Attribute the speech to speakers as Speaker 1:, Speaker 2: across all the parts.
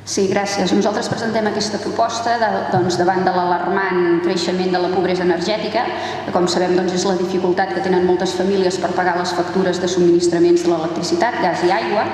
Speaker 1: Sí, gràcies. Nosaltres presentem aquesta proposta davant de l'alarmant creixement de la pobresa energètica, que com sabem és la dificultat que tenen moltes famílies per pagar les factures de subministraments de l'electricitat, gas i aigua.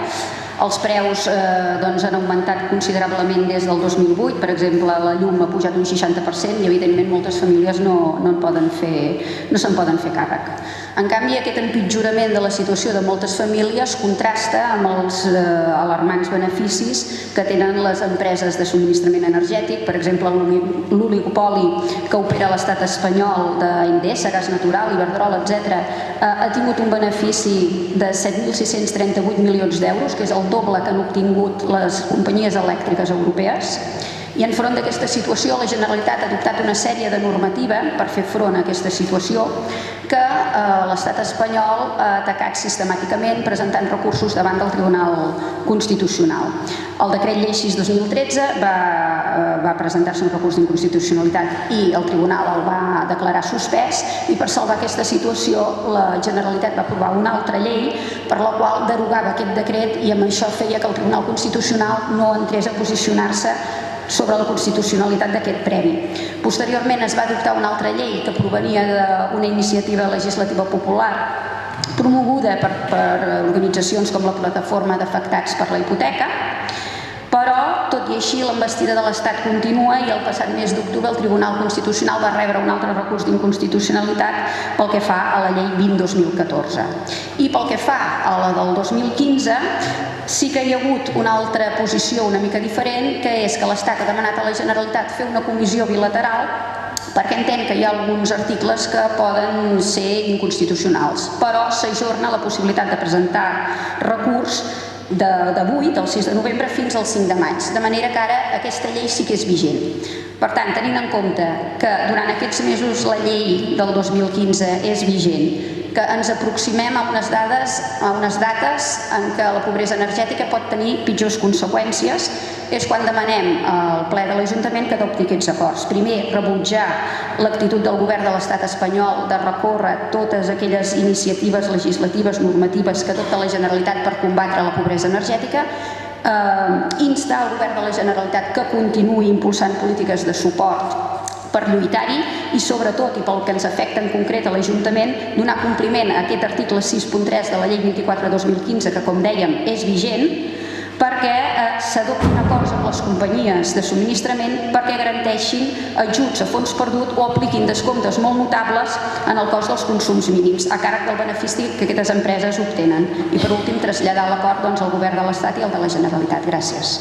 Speaker 1: Els preus han augmentat considerablement des del 2008, per exemple la llum ha pujat un 60% i evidentment moltes famílies no se'n poden fer càrrec. En canvi, aquest empitjorament de la situació de moltes famílies contrasta amb els alarmants beneficis que tenen les empreses de subministrament energètic. Per exemple, l'oligopoli que opera l'estat espanyol d'Endesa, Gas Natural, Iberdrola, etc., ha tingut un benefici de 7.638 milions d'euros, que és el doble que han obtingut les companyies elèctriques europees. I enfront d'aquesta situació, la Generalitat ha adoptat una sèrie de normativa per fer front a aquesta situació que l'estat espanyol ha atacat sistemàticament presentant recursos davant del Tribunal Constitucional. El decret llei 6/2013 va presentar-se un recurs d'inconstitucionalitat i el Tribunal el va declarar suspès, i per salvar aquesta situació la Generalitat va aprovar una altra llei per la qual derogava aquest decret, i amb això feia que el Tribunal Constitucional no entrés a posicionar-se sobre la constitucionalitat d'aquest premi. Posteriorment es va adoptar una altra llei que provenia d'una iniciativa legislativa popular promoguda per organitzacions com la Plataforma d'Afectats per la Hipoteca, però, tot i així, l'envestida de l'Estat continua i el passat mes d'octubre el Tribunal Constitucional va rebre un altre recurs d'inconstitucionalitat pel que fa a la llei 20/2014. I pel que fa a la del 2015, sí que hi ha hagut una altra posició una mica diferent, que és que l'Estat ha demanat a la Generalitat fer una comissió bilateral perquè entén que hi ha alguns articles que poden ser inconstitucionals, però s'ajorna la possibilitat de presentar recurs d'avui, del 6 de novembre, fins al 5 de maig, de manera que ara aquesta llei sí que és vigent. Per tant, tenint en compte que durant aquests mesos la llei del 2015 és vigent, que ens aproximem a unes dates en què la pobresa energètica pot tenir pitjors conseqüències, és quan demanem al ple de l'Ajuntament que adopti aquests acords. Primer, rebutjar l'actitud del govern de l'estat espanyol de recórrer totes aquelles iniciatives legislatives, normatives que adopta la Generalitat per combatre la pobresa energètica, instar al govern de la Generalitat que continuï impulsant polítiques de suport per lluitar-hi i, sobretot, i pel que ens afecta en concret a l'Ajuntament, donar compliment a aquest article 6.3 de la llei 24/2015, que, com dèiem, és vigent, perquè s'adoptin acords amb les companyies de subministrament perquè garanteixin ajuts a fons perdut o apliquin descomptes molt notables en el cost dels consums mínims a càrrec del benefici que aquestes empreses obtenen. I, per últim, traslladar l'acord al govern de l'Estat i al de la Generalitat. Gràcies.